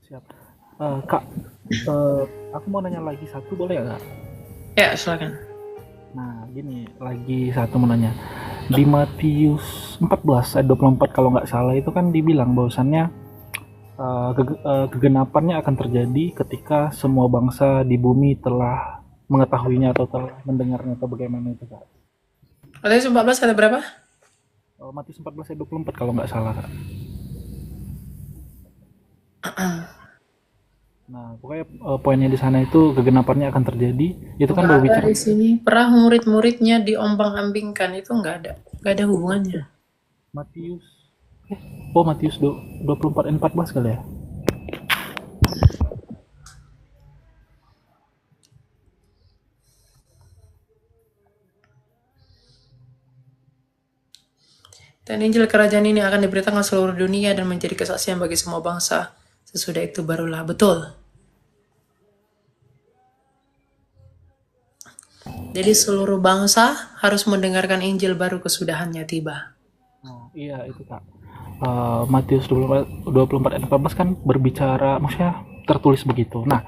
Siap. Kak, aku mau nanya lagi satu, boleh ya, Kak? Ya, silakan. Nah, gini, lagi satu mau nanya. Di Matius 14 ayat 24 kalau nggak salah itu kan dibilang bahwasannya kegenapannya akan terjadi ketika semua bangsa di bumi telah mengetahuinya atau telah mendengarnya atau bagaimana itu, Kak? Matius 14 ada berapa? Matius 14 ayat 24 kalau nggak salah, Kak. Nah, pokoknya poinnya di sana itu kegenapannya akan terjadi. Itu kan Nggak ada berbicara di sini. Pernah murid-muridnya diombang-ambingkan. Itu nggak ada. Nggak ada hubungannya. Matius. Oh, Matius 24 dan 14 kali ya? Dan Injil kerajaan ini akan diberitakan seluruh dunia dan menjadi kesaksian bagi semua bangsa. Sesudah itu barulah. Betul. Jadi seluruh bangsa harus mendengarkan Injil baru kesudahannya tiba. Oh, iya itu Kak. Matius 24 ayat 14 kan berbicara, maksudnya tertulis begitu. Nah,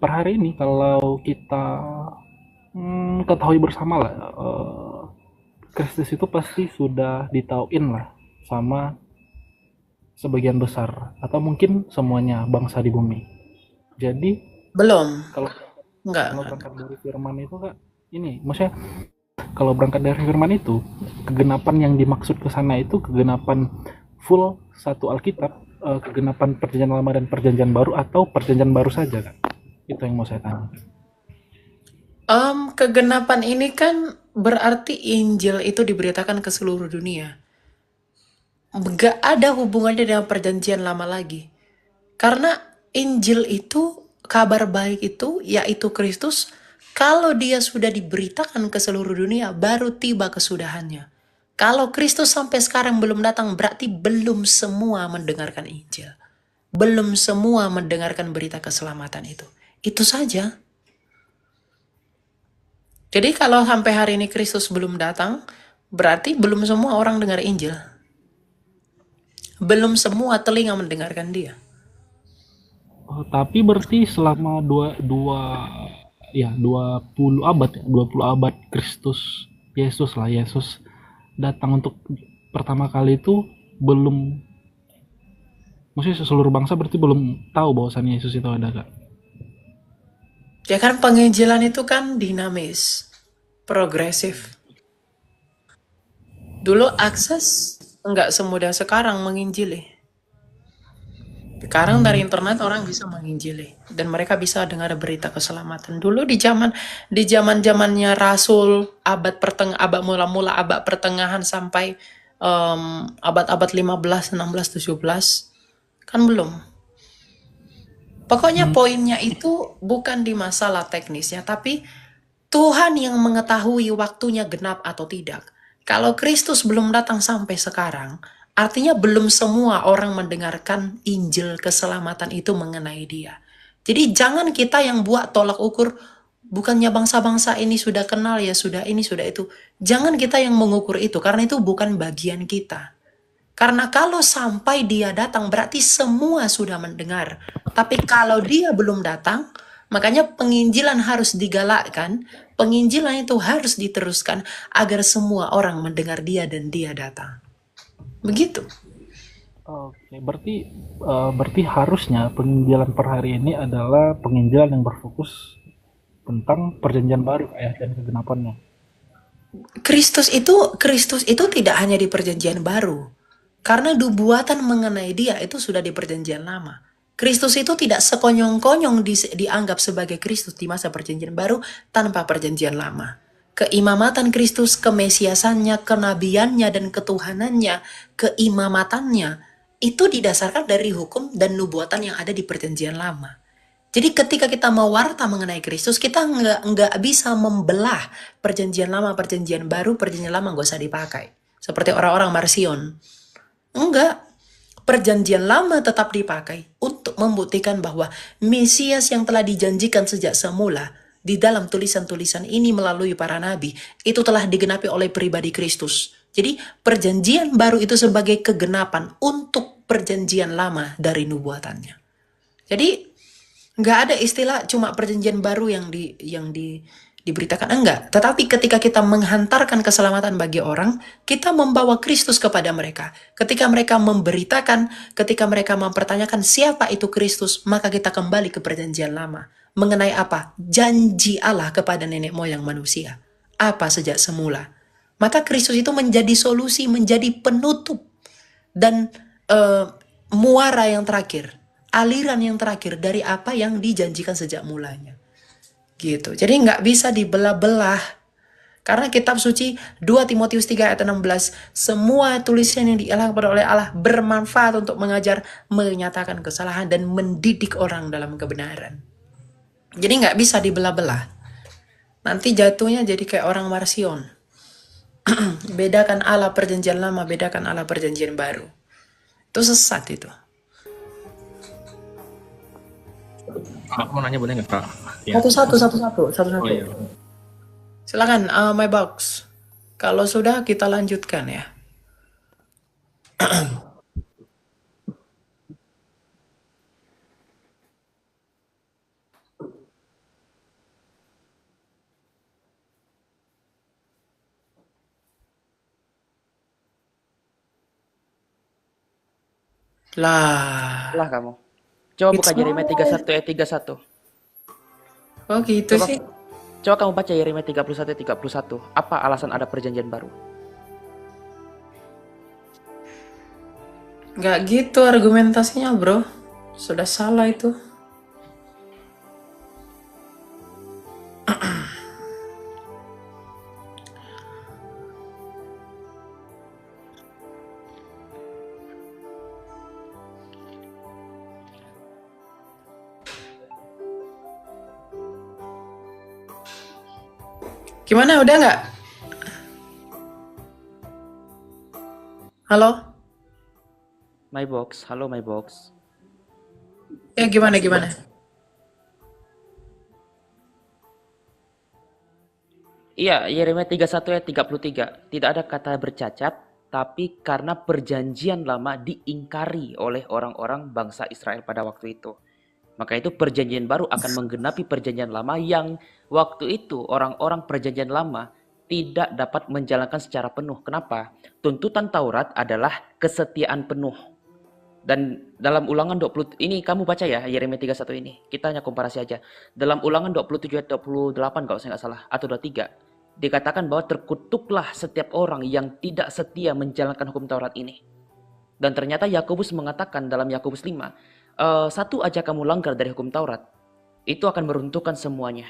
per hari ini kalau kita ketahui bersama lah, Kristus itu pasti sudah ditauin lah sama sebagian besar atau mungkin semuanya bangsa di bumi. Jadi Belum. kalau kalau Enggak. berangkat dari firman itu Kak, ini maksudnya kalau berangkat dari firman itu, kegenapan yang dimaksud ke sana itu kegenapan full satu Alkitab, kegenapan perjanjian lama dan perjanjian baru atau perjanjian baru saja, Kak? Itu yang mau saya tanya. Kegenapan ini kan berarti Injil itu diberitakan ke seluruh dunia. Gak ada hubungannya dengan perjanjian lama lagi. Karena Injil itu, kabar baik itu, yaitu Kristus, kalau dia sudah diberitakan ke seluruh dunia, baru tiba kesudahannya. Kalau Kristus sampai sekarang belum datang, berarti belum semua mendengarkan Injil. Belum semua mendengarkan berita keselamatan itu. Itu saja. Jadi kalau sampai hari ini Kristus belum datang, berarti belum semua orang dengar Injil. Belum semua telinga mendengarkan dia. Tapi berarti selama 20 abad ya, 20 abad Kristus Yesus lah, Yesus datang untuk pertama kali itu belum, maksudnya seluruh bangsa berarti belum tahu bahwasannya Yesus itu ada, Kak. Ya kan penginjilan itu kan dinamis, progresif. Dulu akses nggak semudah sekarang menginjili. Sekarang dari internet orang bisa menginjili dan mereka bisa dengar berita keselamatan. Dulu di zaman zamannya Rasul abad mula-mula abad pertengahan sampai abad-abad 15, 16, 17 kan belum. Pokoknya Hmm, poinnya itu bukan di masalah teknisnya, tapi Tuhan yang mengetahui waktunya genap atau tidak. Kalau Kristus belum datang sampai sekarang, artinya belum semua orang mendengarkan Injil keselamatan itu mengenai dia. Jadi jangan kita yang buat tolak ukur, bukannya bangsa-bangsa ini sudah kenal ya, sudah ini, sudah itu. Jangan kita yang mengukur itu, karena itu bukan bagian kita. Karena kalau sampai dia datang, berarti semua sudah mendengar. Tapi kalau dia belum datang, makanya penginjilan harus digalakkan, penginjilan itu harus diteruskan agar semua orang mendengar dia dan dia datang. Begitu. Oke, berarti harusnya penginjilan per hari ini adalah penginjilan yang berfokus tentang perjanjian baru Kak, ya dan kegenapannya. Kristus itu tidak hanya di perjanjian baru. Karena nubuatan mengenai dia itu sudah di perjanjian lama. Kristus itu tidak sekonyong-konyong dianggap sebagai Kristus di masa perjanjian baru tanpa perjanjian lama. Keimamatan Kristus, kemesiasannya, kenabiannya, dan ketuhanannya, keimamatannya, itu didasarkan dari hukum dan nubuatan yang ada di perjanjian lama. Jadi ketika kita mewarta mengenai Kristus, kita nggak bisa membelah perjanjian lama, perjanjian baru, perjanjian lama nggak usah dipakai. Seperti orang-orang Marsion. Enggak. Perjanjian lama tetap dipakai untuk membuktikan bahwa Mesias yang telah dijanjikan sejak semula di dalam tulisan-tulisan ini melalui para nabi itu telah digenapi oleh pribadi Kristus. Jadi perjanjian baru itu sebagai kegenapan untuk perjanjian lama dari nubuatannya. Jadi nggak ada istilah cuma perjanjian baru diberitakan, enggak. Tetapi ketika kita menghantarkan keselamatan bagi orang, kita membawa Kristus kepada mereka. Ketika mereka memberitakan, ketika mereka mempertanyakan siapa itu Kristus, maka kita kembali ke perjanjian lama. Mengenai apa? Janji Allah kepada nenek moyang manusia. Apa sejak semula. Maka Kristus itu menjadi solusi, menjadi penutup dan muara yang terakhir, aliran yang terakhir dari apa yang dijanjikan sejak mulanya. Gitu. Jadi nggak bisa dibelah-belah. Karena kitab suci 2 Timotius 3 ayat 16, semua tulisan yang diilhamkan oleh Allah bermanfaat untuk mengajar, menyatakan kesalahan, dan mendidik orang dalam kebenaran. Jadi nggak bisa dibelah-belah. Nanti jatuhnya jadi kayak orang Marsion. Bedakan Allah perjanjian lama, bedakan Allah perjanjian baru. Itu sesat itu. Aku mau nanya boleh nggak Kak? Ya. Satu-satu. Oh iya. Silakan, my box. Kalau sudah kita lanjutkan ya. Lah, Lah kamu. Coba buka it's Yeremia not. 31 ayat 31. Oh gitu Coba, sih. coba kamu baca Yeremia 31 ayat 31. Apa alasan ada perjanjian baru? Nggak gitu argumentasinya, bro. Sudah salah itu. Gimana, udah nggak? Halo? My box, halo my box. Ya gimana? Iya, Yeremia 31 ayat 33. Tidak ada kata bercacat, tapi karena perjanjian lama diingkari oleh orang-orang bangsa Israel pada waktu itu. Maka itu perjanjian baru akan menggenapi perjanjian lama yang waktu itu orang-orang perjanjian lama tidak dapat menjalankan secara penuh. Kenapa? Tuntutan Taurat adalah kesetiaan penuh. Dan dalam Ulangan 20, ini kamu baca ya Yeremia 31 ini. Kita hanya komparasi aja. Dalam Ulangan 27 ayat 28 kalau saya nggak salah, atau 23. Dikatakan bahwa terkutuklah setiap orang yang tidak setia menjalankan hukum Taurat ini. Dan ternyata Yakobus mengatakan dalam Yakobus 5, satu aja kamu langgar dari hukum Taurat, itu akan meruntuhkan semuanya.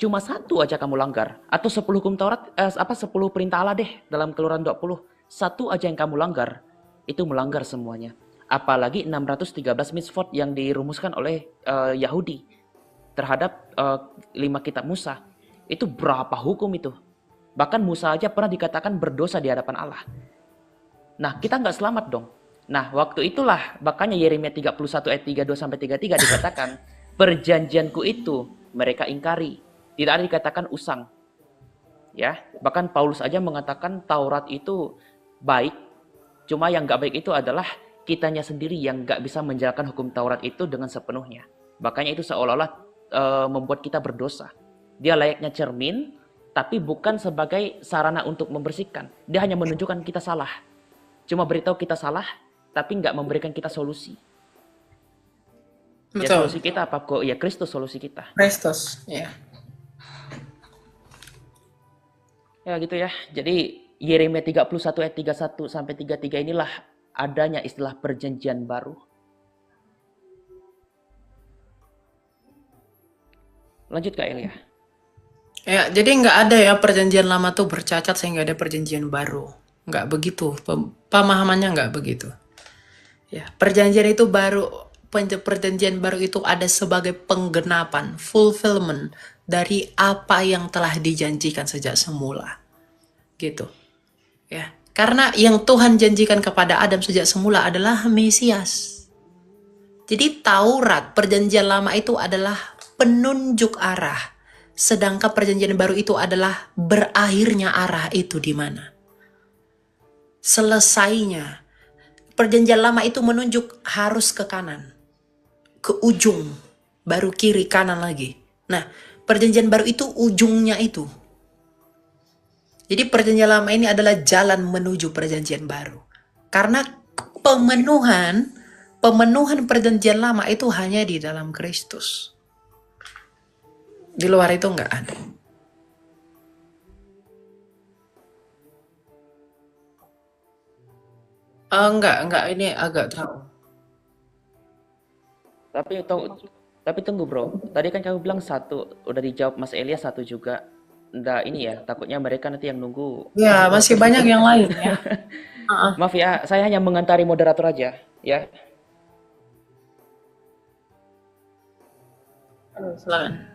Cuma satu aja kamu langgar, atau 10 hukum Taurat, 10 perintah Allah deh dalam Keluaran 20. Satu aja yang kamu langgar, itu melanggar semuanya. Apalagi 613 mitzvot yang dirumuskan oleh Yahudi terhadap 5 kitab Musa. Itu berapa hukum itu? Bahkan Musa aja pernah dikatakan berdosa di hadapan Allah. Nah, kita nggak selamat dong. Nah, waktu itulah makanya Yeremia 31 ayat 32 sampai 33 dikatakan perjanjianku itu mereka ingkari. Tidak ada dikatakan usang. Ya, bahkan Paulus aja mengatakan Taurat itu baik. Cuma yang nggak baik itu adalah kitanya sendiri yang nggak bisa menjalankan hukum Taurat itu dengan sepenuhnya. Makanya itu seolah-olah membuat kita berdosa. Dia layaknya cermin, tapi bukan sebagai sarana untuk membersihkan. Dia hanya menunjukkan kita salah. Cuma beritahu kita salah, tapi nggak memberikan kita solusi. Ya Betul. solusi kita apa kok? Ya Kristus solusi kita. Kristus, ya. Ya gitu ya. Jadi Yeremia 31 ayat 31 sampai 33 inilah adanya istilah perjanjian baru. Lanjut Kak Elia. Ya, jadi nggak ada ya perjanjian lama tuh bercacat sehingga ada perjanjian baru. Nggak begitu. Pemahamannya nggak begitu. Ya, perjanjian itu baru, perjanjian baru itu ada sebagai penggenapan, fulfillment dari apa yang telah dijanjikan sejak semula. Gitu. Ya. Karena yang Tuhan janjikan kepada Adam sejak semula adalah Mesias. Jadi Taurat, perjanjian lama itu adalah penunjuk arah. Sedangkan perjanjian baru itu adalah berakhirnya arah itu di mana. Selesainya. Perjanjian lama itu menunjuk harus ke kanan. ke ujung, baru kiri kanan lagi. Nah, perjanjian baru itu ujungnya itu. Jadi perjanjian lama ini adalah jalan menuju perjanjian baru. Karena pemenuhan perjanjian lama itu hanya di dalam Kristus. Di luar itu enggak ada. Enggak, ini agak terlalu. Tapi tunggu bro, tadi kan kamu bilang satu, udah dijawab Mas Elia satu juga. Nggak ini ya, takutnya mereka nanti yang nunggu Ya, satu masih terus banyak ikut. yang lain ya. Heeh. Maaf ya, saya hanya mengantari moderator aja, ya. Silakan.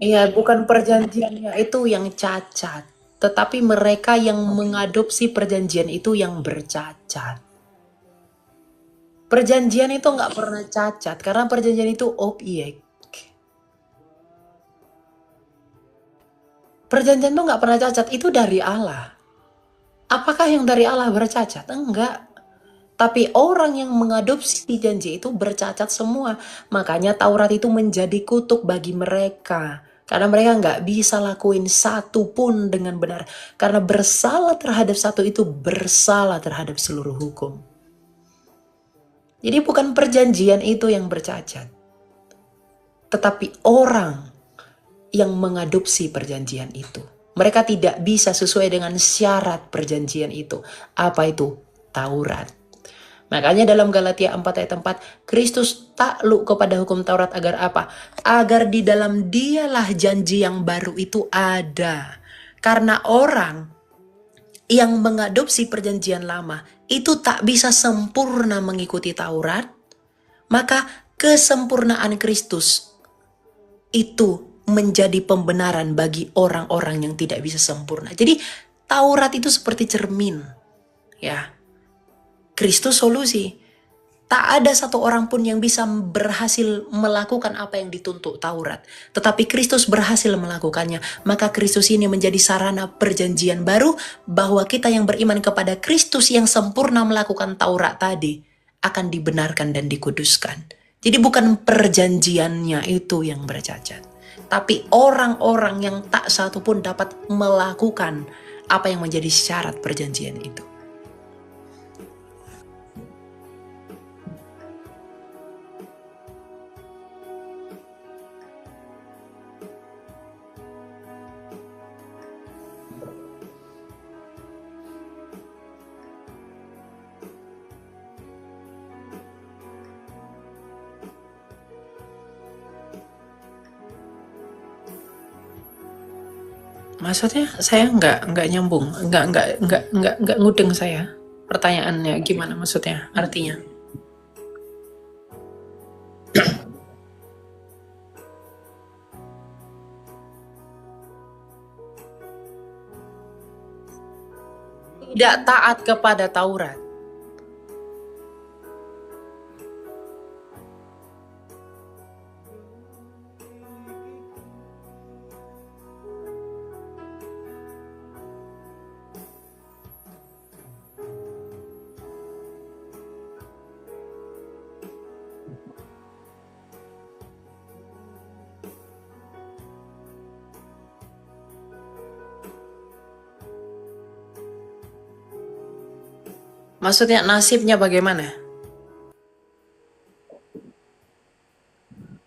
Iya, bukan perjanjiannya itu yang cacat, tetapi mereka yang mengadopsi perjanjian itu yang bercacat. Perjanjian itu nggak pernah cacat, karena perjanjian itu objek. Perjanjian itu nggak pernah cacat, itu dari Allah. Apakah yang dari Allah bercacat? Enggak. Tapi orang yang mengadopsi janji itu bercacat semua. Makanya Taurat itu menjadi kutuk bagi mereka. Karena mereka nggak bisa lakuin satu pun dengan benar. Karena bersalah terhadap satu itu bersalah terhadap seluruh hukum. Jadi bukan perjanjian itu yang bercacat. Tetapi orang yang mengadopsi perjanjian itu. Mereka tidak bisa sesuai dengan syarat perjanjian itu. Apa itu? Taurat. Makanya dalam Galatia 4 ayat 4, Kristus takluk kepada hukum Taurat agar apa? Agar di dalam dialah janji yang baru itu ada. Karena orang yang mengadopsi perjanjian lama itu tak bisa sempurna mengikuti Taurat, maka kesempurnaan Kristus itu menjadi pembenaran bagi orang-orang yang tidak bisa sempurna. Jadi Taurat itu seperti cermin, ya. Kristus solusi. Tak ada satu orang pun yang bisa berhasil melakukan apa yang dituntut Taurat. Tetapi Kristus berhasil melakukannya. Maka Kristus ini menjadi sarana perjanjian baru bahwa kita yang beriman kepada Kristus yang sempurna melakukan Taurat tadi akan dibenarkan dan dikuduskan. Jadi bukan perjanjiannya itu yang bercacat. Tapi orang-orang yang tak satu pun dapat melakukan apa yang menjadi syarat perjanjian itu. Maksudnya saya nggak nyambung, nggak ngudeng saya. Pertanyaannya gimana maksudnya? Artinya? Tidak taat kepada Taurat. Maksudnya nasibnya bagaimana?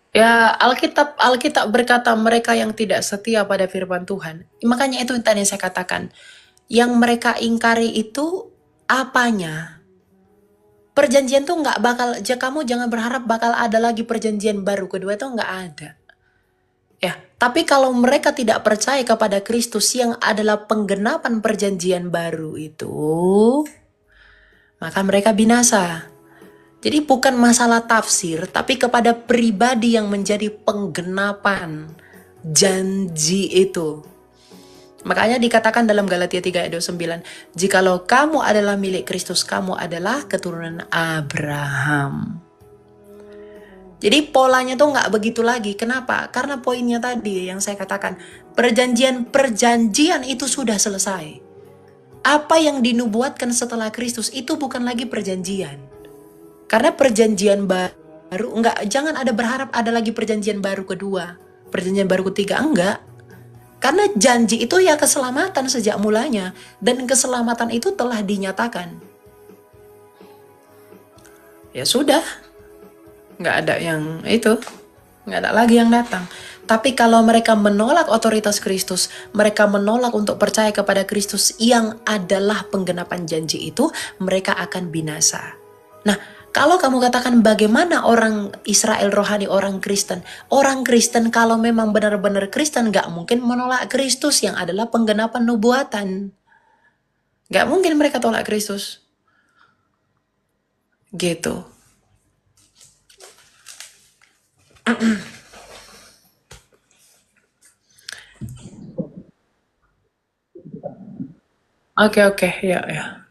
Ya, Alkitab berkata mereka yang tidak setia pada firman Tuhan. Makanya itu yang tadi saya katakan. Yang mereka ingkari itu apanya? Perjanjian tuh nggak bakal, kamu jangan berharap bakal ada lagi perjanjian baru kedua itu nggak ada. Ya, tapi kalau mereka tidak percaya kepada Kristus yang adalah penggenapan perjanjian baru itu, maka mereka binasa. Jadi bukan masalah tafsir, tapi kepada pribadi yang menjadi penggenapan janji itu. Makanya dikatakan dalam Galatia 3 ayat 29, jikalau kamu adalah milik Kristus, kamu adalah keturunan Abraham. Jadi polanya tuh nggak begitu lagi. Kenapa? Karena poinnya tadi yang saya katakan, perjanjian itu sudah selesai. Apa yang dinubuatkan setelah Kristus itu bukan lagi perjanjian. Karena perjanjian baru, jangan ada berharap ada lagi perjanjian baru kedua, perjanjian baru ketiga, enggak. Karena janji itu ya keselamatan sejak mulanya, dan keselamatan itu telah dinyatakan. Ya sudah, nggak ada yang itu, nggak ada lagi yang datang. Tapi kalau mereka menolak otoritas Kristus, mereka menolak untuk percaya kepada Kristus yang adalah penggenapan janji itu, mereka akan binasa. Nah, kalau kamu katakan bagaimana orang Israel rohani, orang Kristen kalau memang benar-benar Kristen nggak mungkin menolak Kristus yang adalah penggenapan nubuatan. Nggak mungkin mereka tolak Kristus. Gitu. Oke, ya, ya.